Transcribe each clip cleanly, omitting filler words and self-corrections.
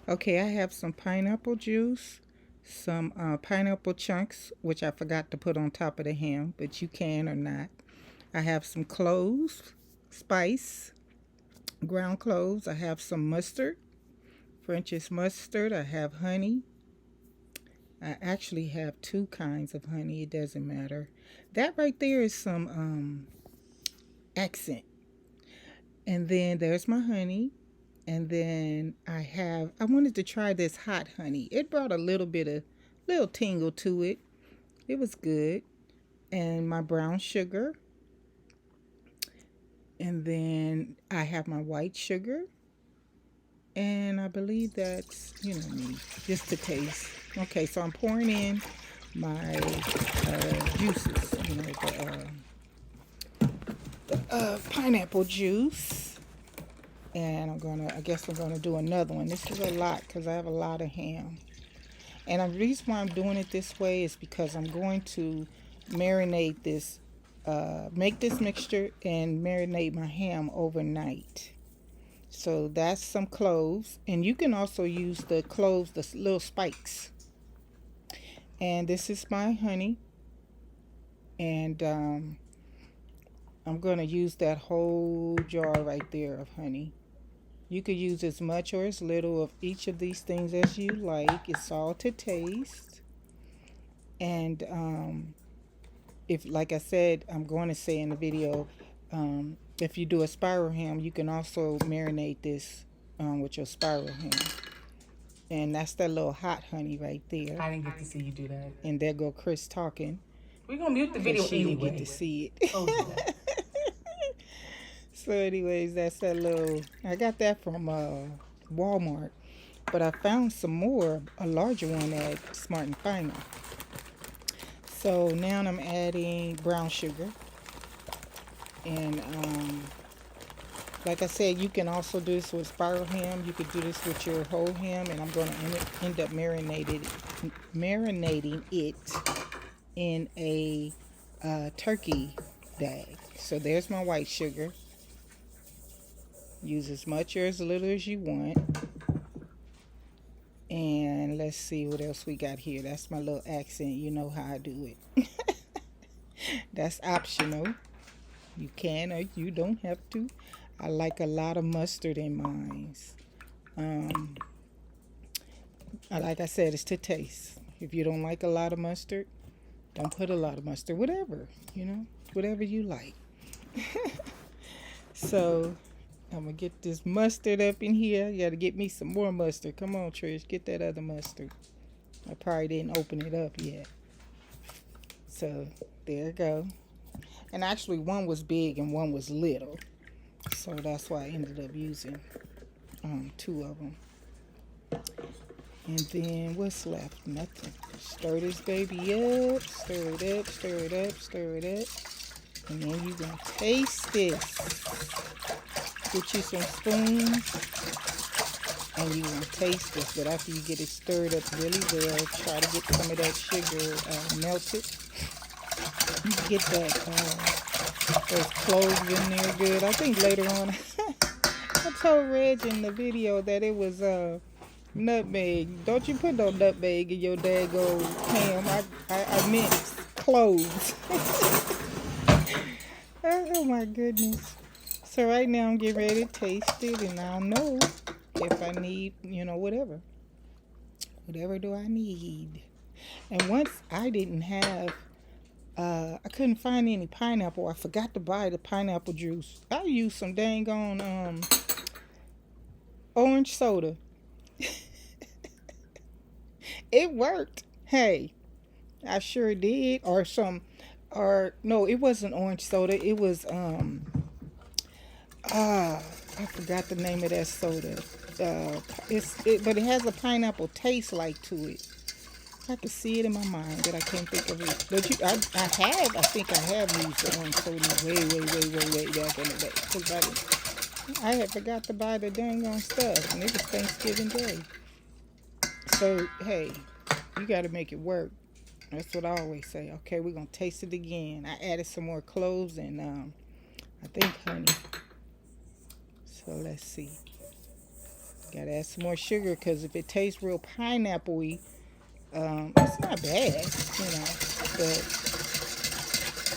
Okay, I have some pineapple juice, some pineapple chunks, which I forgot to put on top of the ham, but you can or not. I have some cloves, spice, ground cloves. I have some mustard, French's mustard. I have honey. I actually have two kinds of honey. It doesn't matter. That right there is some accent. And then there's my honey. And then I wanted to try this hot honey. It brought a little bit of, little tingle to it. It was good. And my brown sugar. And then I have my white sugar. And I believe that's, me, just to taste. Okay, so I'm pouring in my juices, the pineapple juice. And I guess I'm gonna do another one. This is a lot because I have a lot of ham. And the reason why I'm doing it this way is because I'm going to marinate this, make this mixture and marinate my ham overnight. So that's some cloves. And you can also use the cloves, the little spikes. And this is my honey. And I'm going to use that whole jar right there of honey. You could use as much or as little of each of these things as you like. It's all to taste. And if, like I said, I'm going to say in the video, if you do a spiral ham, you can also marinate this with your spiral ham. And that's that little hot honey right there. I didn't get to see you do that. And there go Chris talking. We're going to mute the video she anyway. didn't get to see it. Oh, yeah. So anyways, that's that little, I got that from Walmart. But I found some more, a larger one at Smart and Final. So now I'm adding brown sugar. And like I said, you can also do this with spiral ham. You could do this with your whole ham. And I'm going to end up marinating it in a turkey bag. So there's my white sugar. Use as much or as little as you want. And let's see what else we got here. That's my little accent. You know how I do it. That's optional. You can or you don't have to. I like a lot of mustard in mine. Like I said, it's to taste. If you don't like a lot of mustard, don't put a lot of mustard. Whatever, whatever you like. So I'm going to get this mustard up in here. You got to get me some more mustard. Come on, Trish. Get that other mustard. I probably didn't open it up yet. So there you go. And actually one was big and one was little. So that's why I ended up using two of them. And then what's left? Nothing. Stir this baby up. Stir it up, stir it up, stir it up. And then you're going to taste this. Get you some spoons. And you're going to taste this. But after you get it stirred up really well, try to get some of that sugar melted. You can get those cloves in there good. I think later on, I told Reg in the video that it was nutmeg. Don't you put no nutmeg in your daggone ham. I meant cloves. Oh my goodness. So right now I'm getting ready to taste it, and I'll know if I need, whatever. Whatever do I need? And once I didn't have, I couldn't find any pineapple. I forgot to buy the pineapple juice. I used some dang on orange soda. It worked. Hey, I sure did. Or no, it wasn't orange soda. It was I forgot the name of that soda. But it has a pineapple taste like to it. I can see it in my mind, but I can't think of it. But I think I have used the orange soda way back in the day. Because I had forgot to buy the dang on stuff, and it was Thanksgiving Day. So, hey, you got to make it work. That's what I always say. Okay, we're going to taste it again. I added some more cloves and I think honey. So let's see. Gotta add some more sugar because if it tastes real pineapple-y, it's not bad, but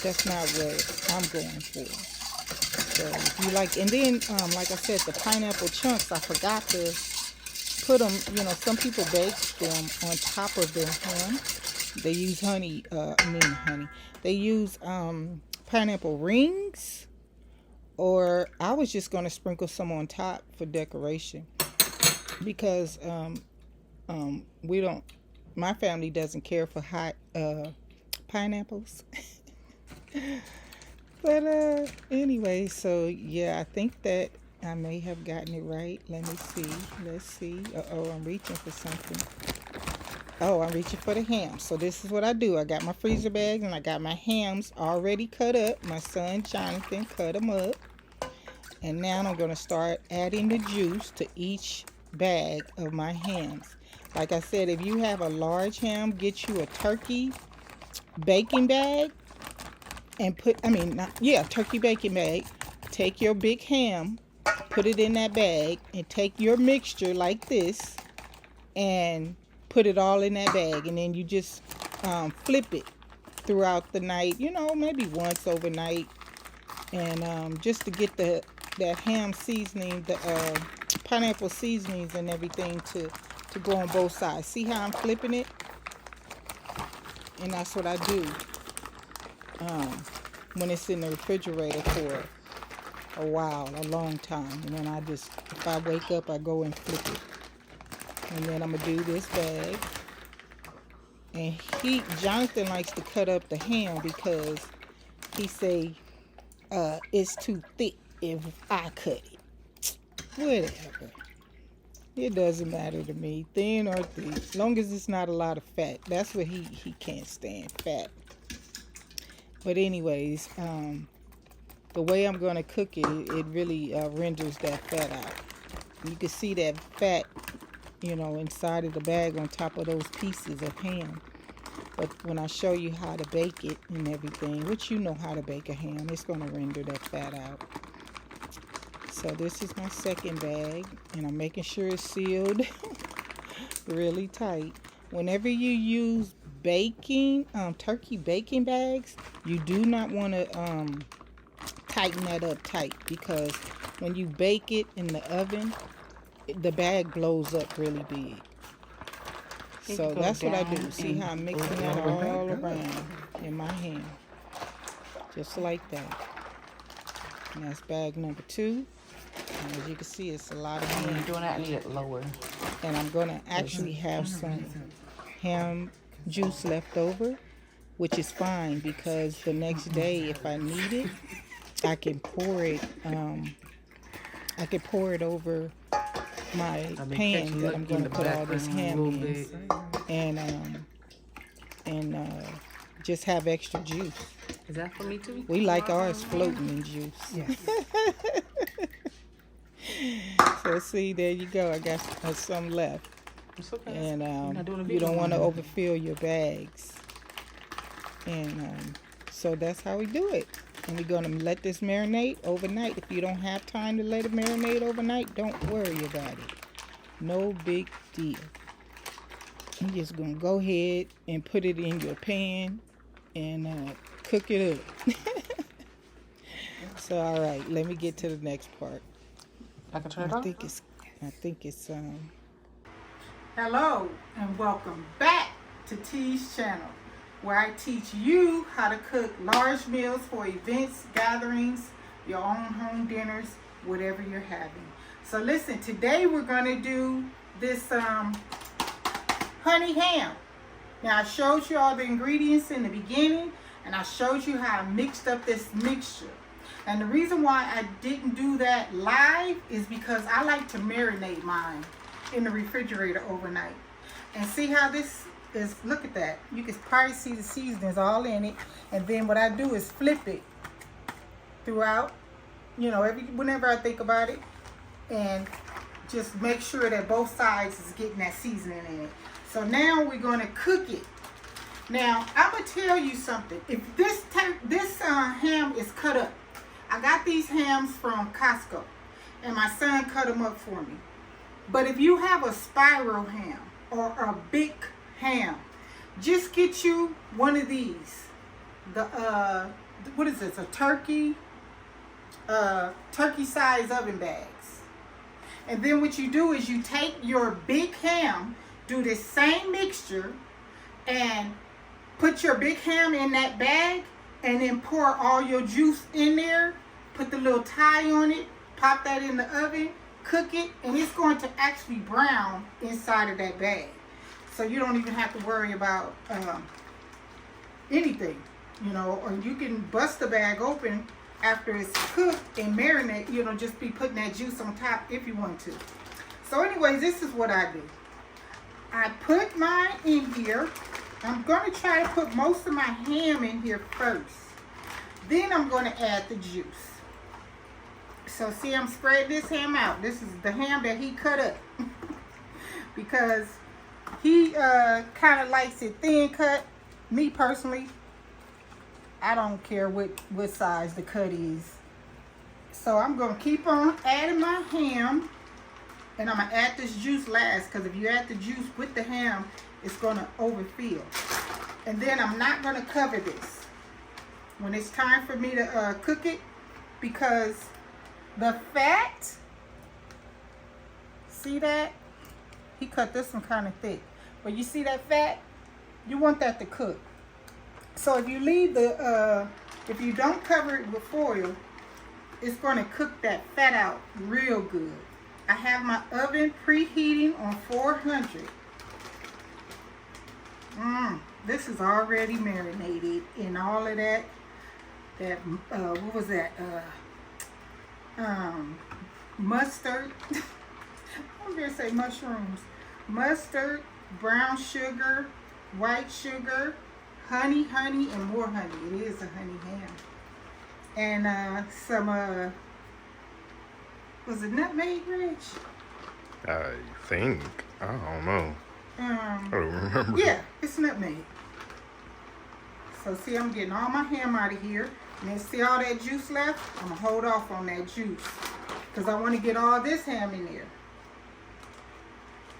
that's not what I'm going for. So if you like, and then like I said, the pineapple chunks, I forgot to put them, some people bake them on top of the ham. They use honey. They use pineapple rings, or I was just going to sprinkle some on top for decoration because my family doesn't care for hot pineapples. But anyway, so yeah, I think that I may have gotten it right. Let me see. Let's see. Uh-oh, I'm reaching for something. Oh, I'm reaching for the ham. So this is what I do. I got my freezer bags and I got my hams already cut up. My son Jonathan cut them up. And now I'm going to start adding the juice to each bag of my hams. Like I said, if you have a large ham, get you a turkey baking bag. And turkey baking bag. Take your big ham, put it in that bag, and take your mixture like this, and put it all in that bag. And then you just flip it throughout the night, maybe once overnight. And just to get that ham seasoning, the pineapple seasonings and everything to go on both sides. See how I'm flipping it? And that's what I do. When it's in the refrigerator for a while, a long time. And then if I wake up, I go and flip it. And then I'm going to do this bag. And Jonathan likes to cut up the ham because he say it's too thick if I cut it. Whatever. It doesn't matter to me, thin or thick, as long as it's not a lot of fat. That's what he can't stand, fat. But anyways, the way I'm going to cook it, it really renders that fat out. You can see that fat, inside of the bag on top of those pieces of ham. But when I show you how to bake it and everything, which you know how to bake a ham, it's going to render that fat out. So this is my second bag, and I'm making sure it's sealed really tight. Whenever you use turkey baking bags, you do not want to tighten that up tight, because when you bake it in the oven, the bag blows up really big. So that's what I do. See how I'm mixing that all around in my hand, just like that. And that's bag number 2. And as you can see, it's a lot of ham. You're doing that, I need it lower. And I'm going to actually have some ham juice left over, which is fine, because the next day, if I need it, I can pour it. I can pour it over my pan that I'm going to put all this ham in, and just have extra juice. Is that for me too? We like ours floating in juice. Yes. So see, there you go. I got some left. It's okay. And you don't want to overfill your bags. And so that's how we do it. And we're going to let this marinate overnight. If you don't have time to let it marinate overnight, don't worry about it. No big deal. I'm just going to go ahead and put it in your pan and cook it up. So, all right, let me get to the next part. I can turn it on? I think it's Hello and welcome back to T's channel, where I teach you how to cook large meals for events, gatherings, your own home dinners, whatever you're having. So listen, today we're going to do this honey ham. Now I showed you all the ingredients in the beginning, and I showed you how I mixed up this mixture. And the reason why I didn't do that live is because I like to marinate mine in the refrigerator overnight. And see how this is, look at that. You can probably see the seasonings all in it. And then what I do is flip it throughout, whenever I think about it. And just make sure that both sides is getting that seasoning in it. So now we're going to cook it. Now, I'm going to tell you something. If this ham is cut up, I got these hams from Costco, and my son cut them up for me. But if you have a spiral ham or a big ham, just get you one of these. The what is this? A turkey size oven bags. And then what you do is you take your big ham, do the same mixture, and put your big ham in that bag, and then pour all your juice in there. Put the little tie on it, pop that in the oven, cook it, and it's going to actually brown inside of that bag. So you don't even have to worry about anything, you know. Or you can bust the bag open after it's cooked and marinate, you know, just be putting that juice on top if you want to. So anyways, this is what I do. I put mine in here. I'm going to try to put most of my ham in here first. Then I'm going to add the juice. So see, I'm spreading this ham out. This is the ham that he cut up. Because he kind of likes it thin cut. Me personally, I don't care what size the cut is. So I'm going to keep on adding my ham. And I'm going to add this juice last. Because if you add the juice with the ham, it's going to overfill. And then I'm not going to cover this when it's time for me to cook it. Because the fat, see that? He cut this one kind of thick. But you see that fat? You want that to cook. So if you leave the, if you don't cover it with foil, it's going to cook that fat out real good. I have my oven preheating on 400. This is already marinated in all of that. What was that? Mustard. I'm going to say mushrooms. Mustard, brown sugar, white sugar, honey, and more honey. It is a honey ham. And some, was it nutmeg, Rich? I think. I don't know. I don't remember. Yeah, it's nutmeg. So see, I'm getting all my ham out of here. And then see all that juice left? I'm going to hold off on that juice. Because I want to get all this ham in there.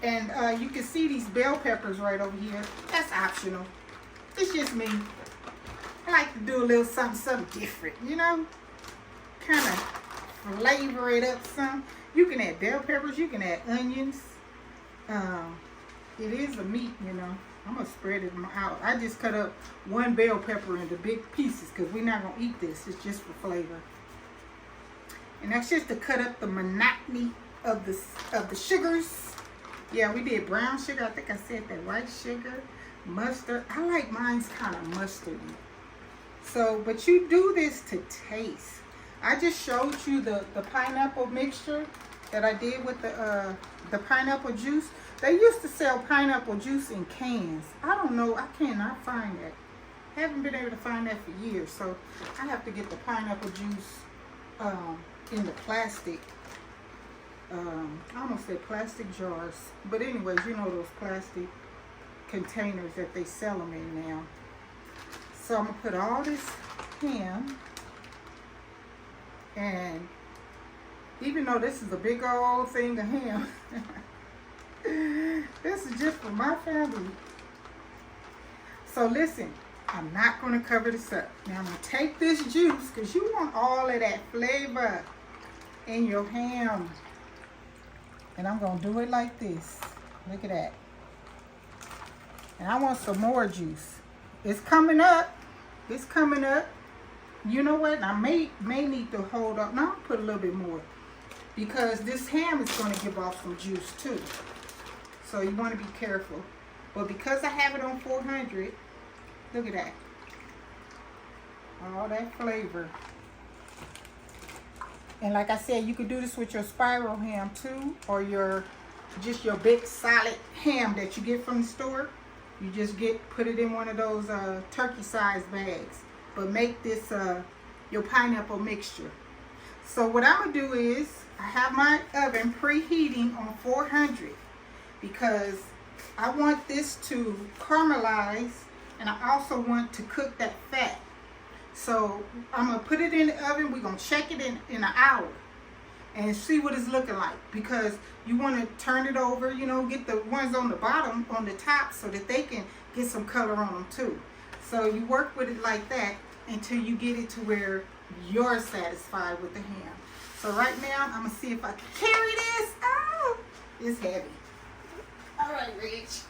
And you can see these bell peppers right over here. That's optional. It's just me. I like to do a little something different, you know? Kind of flavor it up some. You can add bell peppers. You can add onions. It is a meat, you know. I'm going to spread it out. I just cut up one bell pepper into big pieces because we're not going to eat this. It's just for flavor. And that's just to cut up the monotony of the sugars. Yeah, we did brown sugar. I think I said that. White sugar, mustard. I like mine's kind of mustardy. So, but you do this to taste. I just showed you the pineapple mixture that I did with the pineapple juice. They used to sell pineapple juice in cans. I don't know. I cannot find that. Haven't been able to find that for years. So I have to get the pineapple juice in the plastic. I almost said plastic jars. But anyways, you know those plastic containers that they sell them in now. So I'm going to put all this ham. And even though this is a big old thing of ham, this is just for my family. So listen, I'm not going to cover this up. Now I'm going to take this juice because you want all of that flavor in your ham. And I'm going to do it like this. Look at that. And I want some more juice. It's coming up. It's coming up. You know what? I may need to hold up. Now I'll put a little bit more. Because this ham is going to give off some juice too. So you want to be careful. But because I have it on 400, look at that. All that flavor. And like I said, you could do this with your spiral ham too. Or your big solid ham that you get from the store. You just put it in one of those turkey sized bags. But make this your pineapple mixture. So what I'm going to do is, I have my oven preheating on 400 because I want this to caramelize and I also want to cook that fat. So I'm going to put it in the oven. We're going to check it in an hour. and see what it's looking like, because you want to turn it over, you know, get the ones on the bottom, on the top, so that they can get some color on them too. So you work with it like that until you get it to where you're satisfied with the ham. So right now, I'm going to see if I can carry this. Oh, it's heavy. All right, Rich.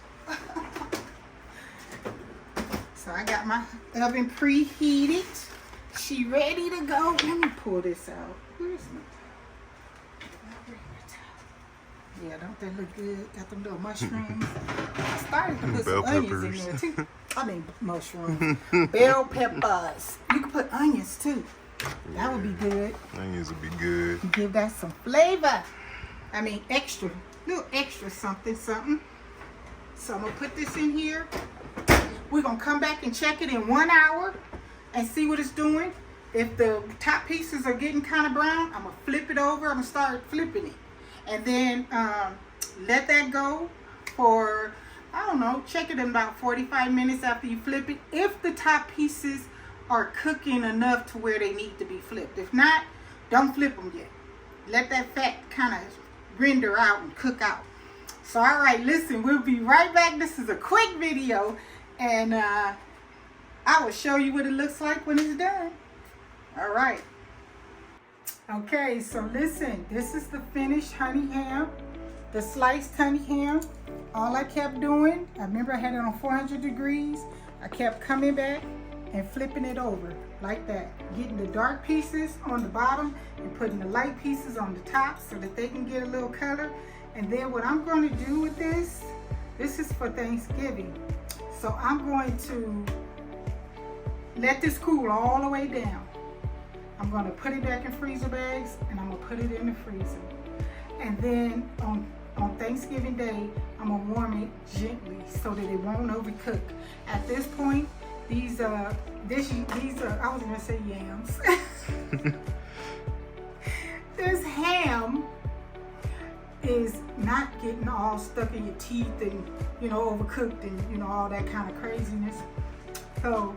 So I got my oven preheated. She ready to go. Let me pull this out. Where's my towel? Yeah, don't that look good? Got them little mushrooms. I started to put Bell some onions in there too. I mean mushrooms. Bell peppers. You can put onions too. That would be good. Onions would be good. Give that some flavor. I mean extra. Little extra something. So I'm going to put this in here. We're going to come back and check it in 1 hour and see what it's doing. If the top pieces are getting kind of brown, I'm going to flip it over. I'm going to start flipping it. And then let that go for, I don't know, check it in about 45 minutes after you flip it. If the top pieces are cooking enough to where they need to be flipped. If not, don't flip them yet. Let that fat kind of render out and cook out. So, all right, listen, we'll be right back. This is a quick video, and I will show you what it looks like when it's done. All right. Okay, so listen, this is the finished honey ham, the sliced honey ham. All I kept doing, I remember I had it on 400 degrees. I kept coming back and flipping it over like that, getting the dark pieces on the bottom and putting the light pieces on the top so that they can get a little color. And then what I'm going to do with this is for Thanksgiving. So I'm going to let this cool all the way down. I'm going to put it back in freezer bags, and I'm going to put it in the freezer. And then on Thanksgiving Day, I'm going to warm it gently so that it won't overcook. At this point, these are, I was going to say yams. This ham is not getting all stuck in your teeth and, you know, overcooked and, you know, all that kind of craziness. So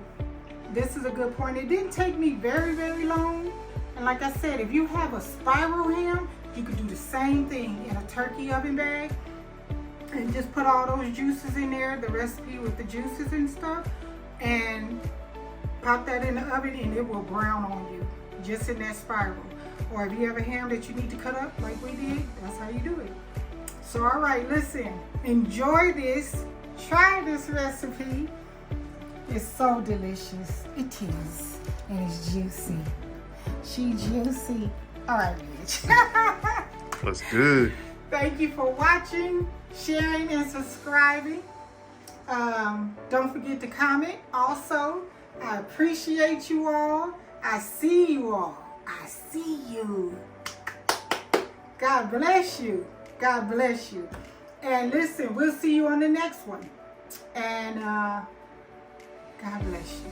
this is a good point. It didn't take me very, very long. And like I said, if you have a spiral ham, you could do the same thing in a turkey oven bag and just put all those juices in there, the recipe with the juices and stuff, and pop that in the oven and it will brown on you, just in that spiral. Or if you have a ham that you need to cut up like we did, that's how you do it. So all right, listen, enjoy this, try this recipe. It's so delicious. It is, and it's juicy. She juicy. All right, bitch. That's good. Thank you for watching, sharing, and subscribing. Don't forget to comment. Also, I appreciate you all. I see you all. I see you. God bless you. God bless you. And listen, we'll see you on the next one. And God bless you.